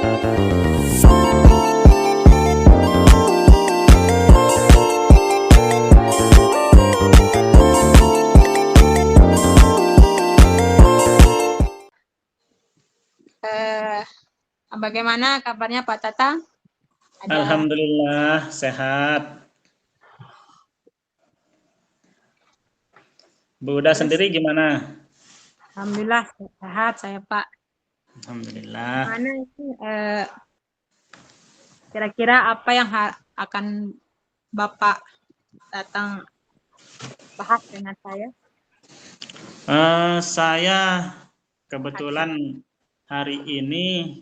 Eh, Bagaimana kabarnya Pak Tatang? Alhamdulillah sehat. Bu Uda sendiri gimana? Alhamdulillah sehat saya Pak. Alhamdulillah. Mana ini kira-kira apa yang akan Bapak Tatang bahas dengan saya? Saya kebetulan hari ini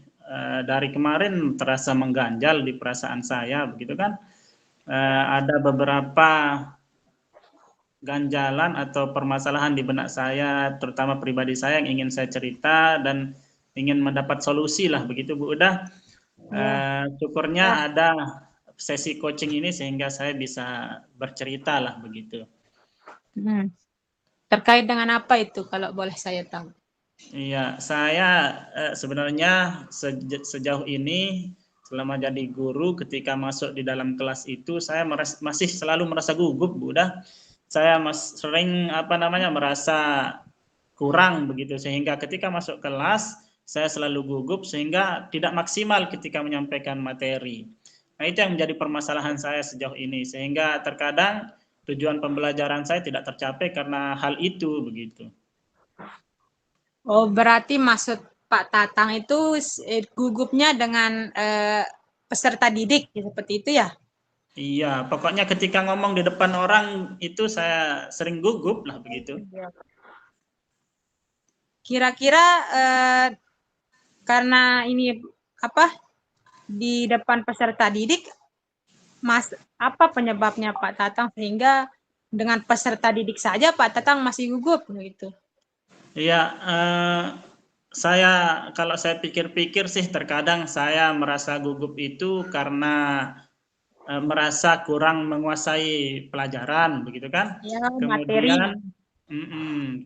dari kemarin terasa mengganjal di perasaan saya, begitu kan? Ada beberapa ganjalan atau permasalahan di benak saya, terutama pribadi saya yang ingin saya cerita dan ingin mendapat solusi lah, begitu Bu Uda. Syukurnya ada sesi coaching ini sehingga saya bisa bercerita lah begitu. Terkait dengan apa itu kalau boleh saya tahu? Iya, saya sebenarnya sejauh ini selama jadi guru ketika masuk di dalam kelas itu saya masih selalu merasa gugup, Bu Uda. Saya sering merasa kurang begitu sehingga ketika masuk kelas saya selalu gugup sehingga tidak maksimal ketika menyampaikan materi. Nah, itu yang menjadi permasalahan saya sejauh ini sehingga terkadang tujuan pembelajaran saya tidak tercapai karena hal itu begitu. Oh, berarti maksud Pak Tatang itu gugupnya dengan peserta didik seperti itu ya? Iya, pokoknya ketika ngomong di depan orang itu saya sering gugup lah begitu. Kira-kira karena ini di depan peserta didik, apa penyebabnya Pak Tatang sehingga dengan peserta didik saja Pak Tatang masih gugup gitu? Iya, saya kalau saya pikir-pikir sih terkadang saya merasa gugup itu karena merasa kurang menguasai pelajaran begitu kan. Ya, materi. Kemudian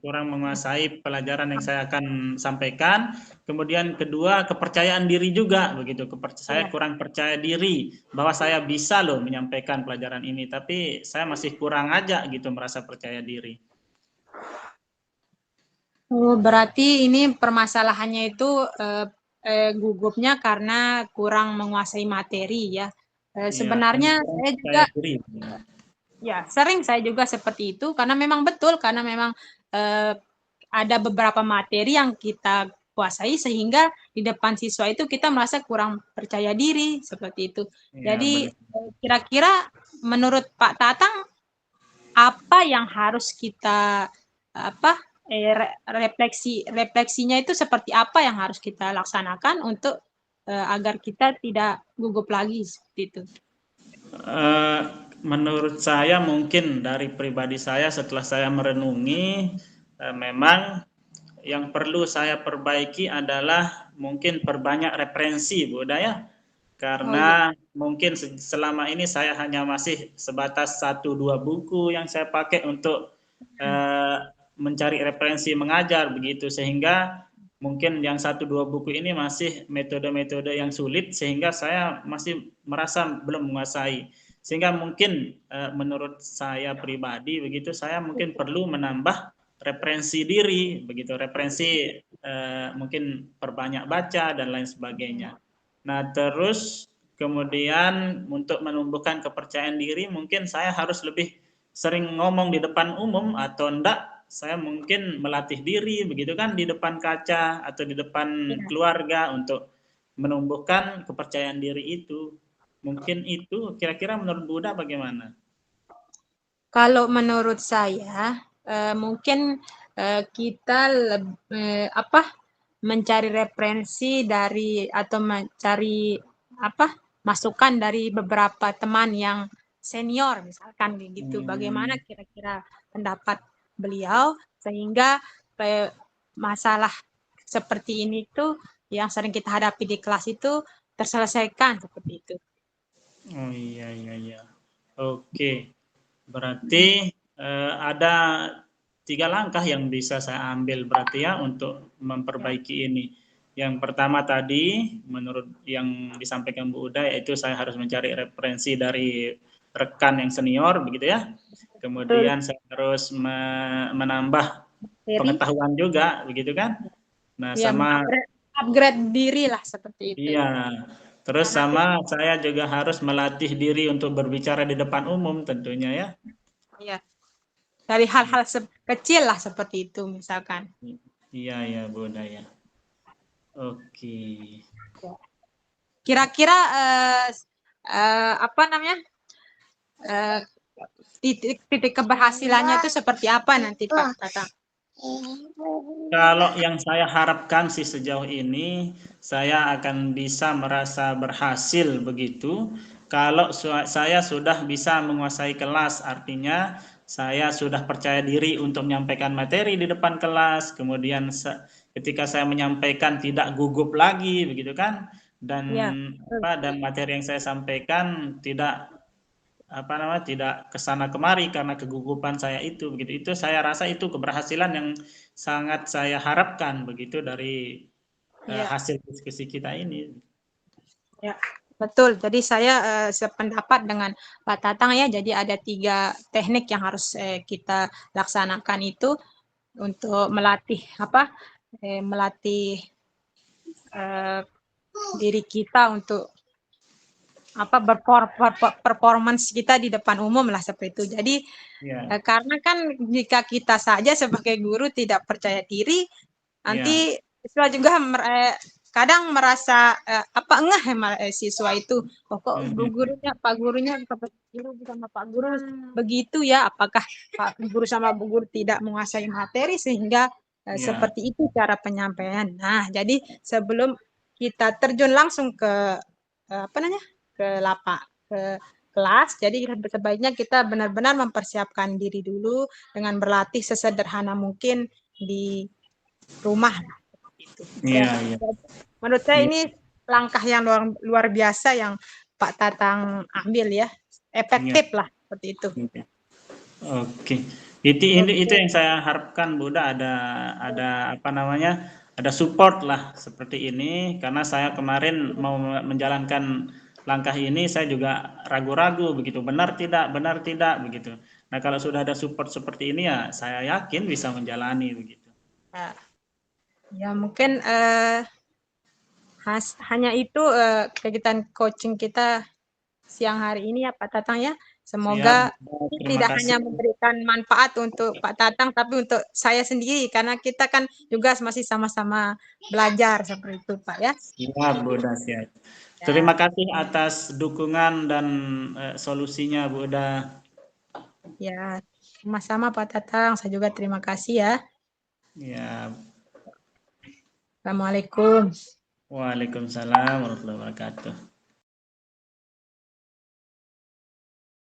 kurang menguasai pelajaran yang saya akan sampaikan. Kemudian kedua kepercayaan diri juga begitu. Saya kurang percaya diri bahwa saya bisa loh menyampaikan pelajaran ini, tapi saya masih kurang aja gitu merasa percaya diri. Oh, berarti ini permasalahannya itu gugupnya karena kurang menguasai materi ya. Sebenarnya saya juga ya sering saya juga seperti itu karena memang betul karena memang ada beberapa materi yang kita kuasai sehingga di depan siswa itu kita merasa kurang percaya diri seperti itu. Ya, jadi kira-kira menurut Pak Tatang apa yang harus kita refleksinya itu seperti apa yang harus kita laksanakan untuk agar kita tidak gugup lagi seperti itu? Menurut saya mungkin dari pribadi saya setelah saya merenungi memang yang perlu saya perbaiki adalah mungkin perbanyak referensi Bu Uda ya. Karena mungkin selama ini saya hanya masih sebatas 1-2 buku yang saya pakai untuk mencari referensi mengajar begitu sehingga mungkin yang 1-2 buku ini masih metode-metode yang sulit sehingga saya masih merasa belum menguasai. Sehingga mungkin menurut saya pribadi begitu saya mungkin perlu menambah referensi diri begitu, referensi mungkin perbanyak baca dan lain sebagainya. Nah, terus kemudian untuk menumbuhkan kepercayaan diri mungkin saya harus lebih sering ngomong di depan umum atau enggak saya mungkin melatih diri begitu kan di depan kaca atau di depan keluarga untuk menumbuhkan kepercayaan diri itu. Mungkin itu kira-kira menurut Bu Uda bagaimana? Kalau menurut saya mungkin kita mencari referensi dari atau mencari masukan dari beberapa teman yang senior misalkan gitu. Bagaimana kira-kira pendapat beliau sehingga masalah seperti ini tuh yang sering kita hadapi di kelas itu terselesaikan seperti itu. Oh iya. Oke. Berarti ada 3 langkah yang bisa saya ambil berarti ya untuk memperbaiki ini. Yang pertama tadi, menurut yang disampaikan Bu Uda, yaitu saya harus mencari referensi dari rekan yang senior, begitu ya. Kemudian saya harus menambah pengetahuan juga, begitu kan. Nah, ya, sama upgrade diri lah seperti itu. iya. Terus sama saya juga harus melatih diri untuk berbicara di depan umum tentunya ya. Iya. Dari hal-hal kecil lah seperti itu misalkan. Iya ya Bu Uda ya. Oke. Kira-kira apa namanya? Titik keberhasilannya itu seperti apa nanti Pak Tatang? Kalau yang saya harapkan sih sejauh ini, saya akan bisa merasa berhasil begitu. Kalau saya sudah bisa menguasai kelas, artinya saya sudah percaya diri untuk menyampaikan materi di depan kelas. Kemudian ketika saya menyampaikan tidak gugup lagi, begitu kan? Dan Ya. dan materi yang saya sampaikan tidak kesana kemari karena kegugupan saya itu, begitu. Itu saya rasa itu keberhasilan yang sangat saya harapkan begitu dari hasil diskusi kita ini. Ya, betul. Jadi saya sependapat dengan Pak Tatang ya. Jadi ada 3 teknik yang harus kita laksanakan itu untuk melatih melatih diri kita untuk performance kita di depan umum lah seperti itu. Jadi karena kan jika kita saja sebagai guru tidak percaya diri, nanti siswa juga kadang merasa siswa itu kok Pak gurunya sama Pak Guru begitu ya, apakah Pak Guru sama Bu Guru tidak menguasai materi sehingga seperti itu cara penyampaian. Nah, jadi sebelum kita terjun langsung ke ke kelas, jadi sebaiknya kita benar-benar mempersiapkan diri dulu dengan berlatih sesederhana mungkin di rumah. Iya. Menurut saya ini langkah yang luar biasa yang Pak Tatang ambil ya, efektif lah seperti itu. Oke. Itu yang saya harapkan Bu Uda, ada support lah seperti ini, karena saya kemarin mau menjalankan langkah ini saya juga ragu-ragu begitu, benar tidak begitu. Nah, kalau sudah ada support seperti ini ya saya yakin bisa menjalani begitu. Ya mungkin hanya itu kegiatan coaching kita siang hari ini ya Pak Tatang ya. Semoga tidak hanya memberikan manfaat untuk Pak Tatang, tapi untuk saya sendiri, karena kita kan juga masih sama-sama belajar seperti itu Pak ya. Siap Bu Uda, siap. Terima kasih atas dukungan dan solusinya Bu Uda. Ya, sama-sama Pak Tatang, saya juga terima kasih ya. Ya. Assalamualaikum. Waalaikumsalam warahmatullahi wabarakatuh.